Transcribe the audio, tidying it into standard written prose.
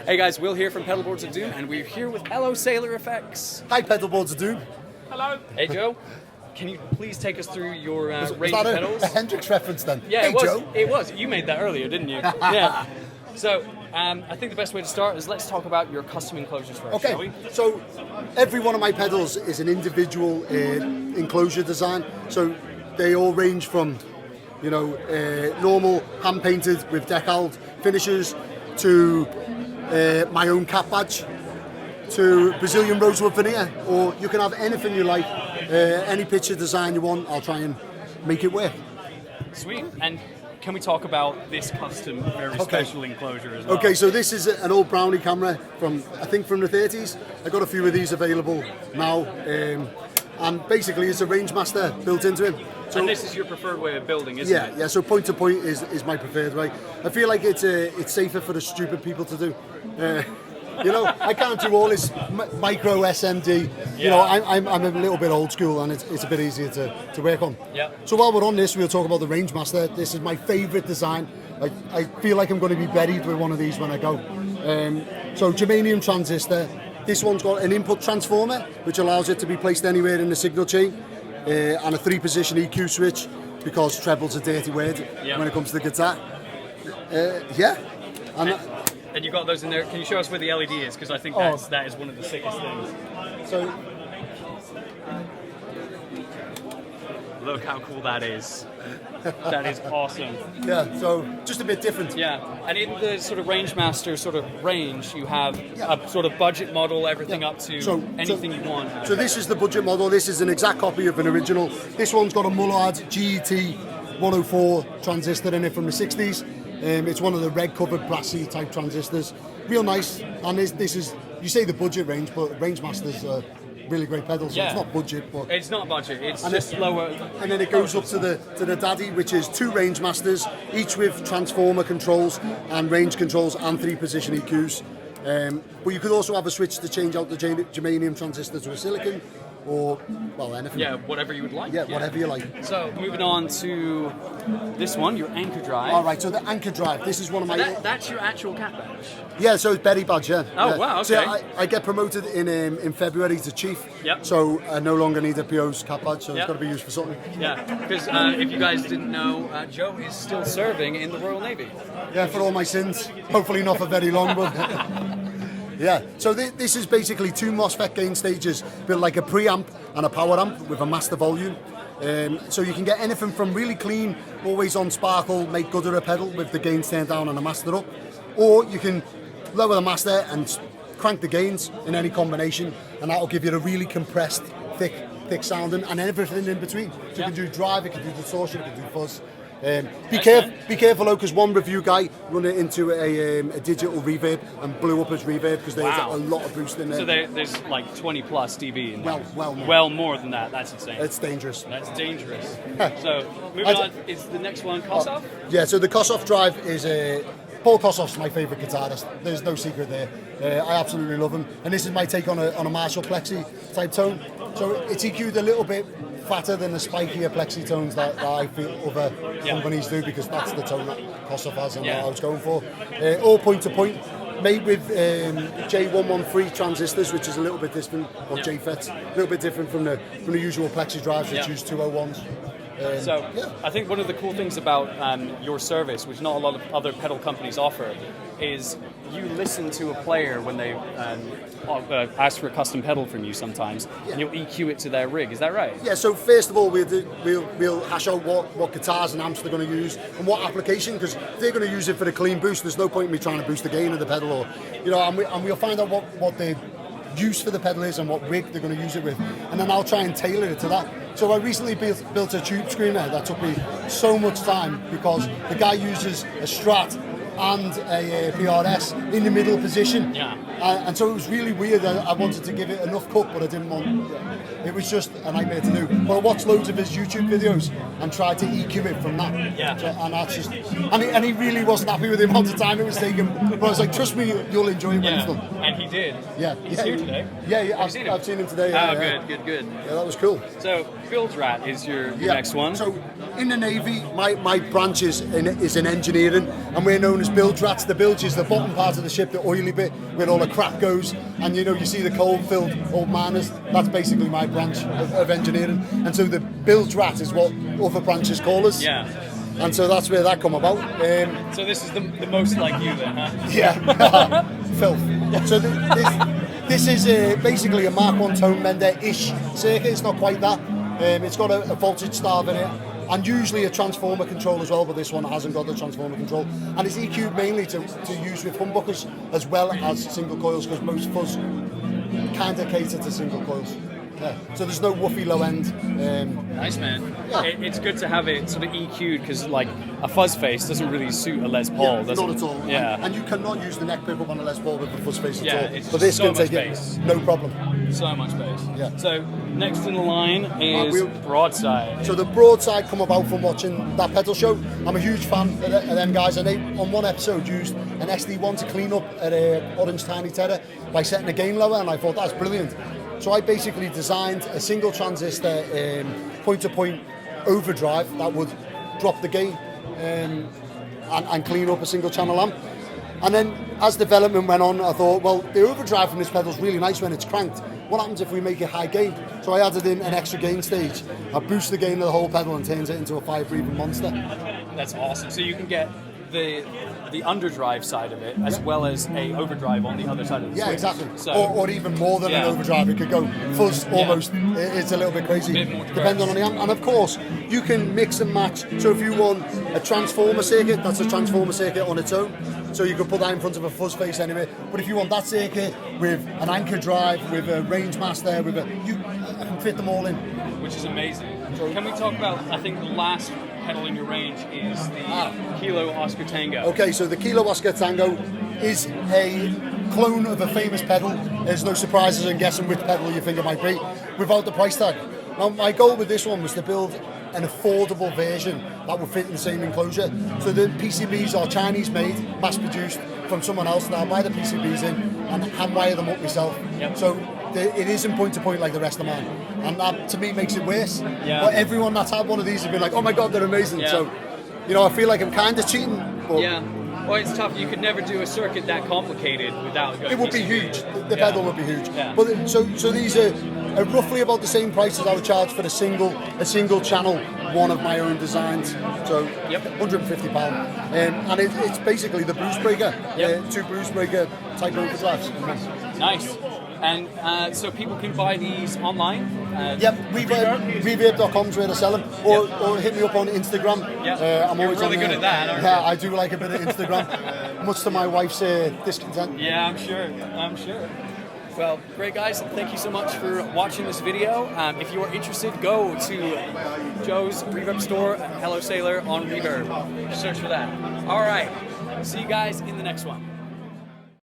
Hey guys, Will here from Pedalboards of Doom, and we're here with Hello Sailor Effects. Hi, Pedalboards of Doom. Hello. Hey Joe, can you please take us through your range Was of that pedals? a Hendrix reference then? Yeah, hey, it was. Joe. It was. You made that earlier, didn't you? Yeah. So, I think the best way to start is let's talk about your custom enclosures first, shall we? Okay, so every one of my pedals is an individual enclosure design. So they all range from, you know, normal hand-painted with decaled finishes to my own cap badge to Brazilian rosewood veneer, or you can have anything you like, any picture design you want, I'll try and make it work. Sweet. And can we talk about this custom, very special enclosure as well? Okay, so this is an old Brownie camera from, I think, from the 30s. I got a few of these available now, and basically it's a Rangemaster built into it. So, and this is your preferred way of building, isn't it? Yeah, so point to point is my preferred way. I feel like it's safer for the stupid people to do. You know, I can't do all this micro SMD. You know, I'm a little bit old school, and it's a bit easier to work on. Yeah. So while we're on this, we'll talk about the Rangemaster. This is my favourite design. I feel like I'm going to be buried with one of these when I go. So germanium transistor. This one's got an input transformer, which allows it to be placed anywhere in the signal chain, and a 3-position EQ switch, because treble's a dirty word when it comes to the guitar. And you got those in there. Can you show us where the LED is? Because I think that is one of the sickest things. So, look how cool that is. That is awesome. Yeah, so just a bit different. Yeah, and in the sort of Rangemaster sort of range, you have a sort of budget model, everything up to anything you want. So this is the budget model. This is an exact copy of an original. This one's got a Mullard GET 104 transistor in it from the 60s. It's one of the red-covered brassy type transistors. Real nice. And this is, you say the budget range, but Rangemaster's really great pedal. So it's not budget, but it's not budget. It's just lower. And then it goes up to the Daddy, which is 2 Rangemasters, each with transformer controls and range controls and 3-position EQs. But you could also have a switch to change out the germanium transistor to a silicon, or, well, anything. Yeah, whatever you would like. Yeah, whatever you like. So, moving on to this one, your Anchor Drive. All right, so the Anchor Drive, this is one of my... That's your actual cat badge? Yeah, so it's Berry badge, yeah. Oh, wow, okay. So I get promoted in February to Chief, so I no longer need a PO's cat badge, so it's got to be used for something. Yeah, because if you guys didn't know, Joe is still serving in the Royal Navy. Yeah, for all my sins. Hopefully not for very long, but... Yeah, so this is basically 2 MOSFET gain stages built like a preamp and a power amp with a master volume. So you can get anything from really clean, always on sparkle, make good of a pedal with the gains turned down and a master up, or you can lower the master and crank the gains in any combination, and that'll give you a really compressed, thick sounding, and everything in between. So you can do drive, you can do distortion, you can do fuzz. Be careful though, because one review guy run it into a digital reverb and blew up his reverb because there's a lot of boost in there. So there's like 20 plus dB in there. Well more than that. That's insane. It's dangerous. That's dangerous. So moving on, is the next one Kossoff? Yeah, so the Kossoff drive is Paul Kossoff's my favourite guitarist. There's no secret there. I absolutely love him, and this is my take on a Marshall Plexi type tone. So it's EQ'd a little bit fatter than the spikier Plexi tones that I feel other companies do, because that's the tone that Kossoff has and what I was going for. All point to point, made with J113 transistors, which is a little bit different, or JFETs, a little bit different from the usual Plexi drives, which use 201s. I think one of the cool things about your service, which not a lot of other pedal companies offer, is you listen to a player when they ask for a custom pedal from you sometimes, and you'll EQ it to their rig. Is that right? Yeah, so first of all, we'll hash out what guitars and amps they're going to use and what application, because if they're going to use it for the clean boost, there's no point in me trying to boost the gain of the pedal, or, you know, and we'll find out what the use for the pedal is and what rig they're going to use it with, and then I'll try and tailor it to that. So I recently built a tube screamer that took me so much time, because the guy uses a Strat and a PRS in the middle position. And so it was really weird. I wanted to give it enough cut, but I didn't want... It was just a nightmare to do. But I watched loads of his YouTube videos and tried to EQ it from that. So, and that's just... And he really wasn't happy with the amount of time it was taking. But I was like, trust me, you'll enjoy it when it's done. And he He did. Yeah. He's here today. Yeah. Have you seen him? I've seen him today. Oh, Yeah. good. Yeah, that was cool. So, Build Rat is your next one. So in the Navy, my branch is in engineering, and we're known as bilge rats. The bilge is the bottom part of the ship, the oily bit, where all the crap goes. And you see the coal-filled old manors. That's basically my branch of engineering. And so the bilge rat is what other branches call us. Yeah. And so that's where that come about. So this is the most like you then, huh? Yeah, filth. So this is basically a Mark 1 tone bender-ish circuit. It's not quite that. It's got a voltage starve in it, and usually a transformer control as well, but this one hasn't got the transformer control. And it's EQ'd mainly to use with humbuckers as well as single coils, because most fuzz kind of cater to single coils. Yeah. So there's no woofy low end. Nice, man. Yeah. It's good to have it sort of EQ'd, because like a fuzz face doesn't really suit a Les Paul, does not it? at all. Yeah. And you cannot use the neck pickup on a Les Paul with a fuzz face Yeah, at all. it's But this so can much take it, bass. no problem. So much bass. Yeah. So next in the line is Broadside. So the Broadside come about from watching that pedal show. I'm a huge fan of them guys, and they on one episode used an SD1 to clean up at Orange Tiny Terror by setting the gain lower, and I thought that's brilliant. So I basically designed a single transistor point-to-point overdrive that would drop the gain and clean up a single channel amp. And then as development went on, I thought, well, the overdrive from this pedal is really nice when it's cranked. What happens if we make it high gain? So I added in an extra gain stage. I boost the gain of the whole pedal and turns it into a fire-breathing monster. That's awesome. So you can get the underdrive side of it as well as a overdrive on the other side of the switch. Exactly. So, or even more than an overdrive. It could go fuzz almost. It's a little bit crazy, depending on the amp. And of course, you can mix and match. So if you want a transformer circuit, that's a transformer circuit on its own. So you could put that in front of a fuzz face anyway. But if you want that circuit with an anchor drive, with a range master, I can fit them all in. Which is amazing. Can we talk about, I think the last pedal in your range is the Kilo Oscar Tango. Okay, so the Kilo Oscar Tango is a clone of a famous pedal. There's no surprises in guessing which pedal you think it might be, without the price tag. Now, my goal with this one was to build an affordable version that would fit in the same enclosure. So the PCBs are Chinese made, mass produced from someone else, and I'll buy the PCBs in and hand wire them up myself. Yep. So it isn't point to point like the rest of mine, and that to me makes it worse. Yeah. But everyone that's had one of these has been like, oh my god, they're amazing. Yeah. So I feel like I'm kind of cheating. But Yeah. Well, it's tough. You could never do a circuit that complicated without going it would be PCB. huge. The pedal would be huge. Yeah. But so these are roughly about the same price as I would charge for a single channel one of my own designs. So £150, and it's basically the Bruce Breaker, two Bruce Breaker type overdrives. Nice. And so people can buy these online? Reverb.com is where to sell them, or hit me up on Instagram. I'm You're always really on good there. at that, aren't I do like a bit of Instagram, much to my wife's discontent. Yeah, I'm sure. Well, great guys, thank you so much for watching this video. If you are interested, go to Joe's Reverb store, Hello Sailor on Reverb. Search for that. All right, see you guys in the next one.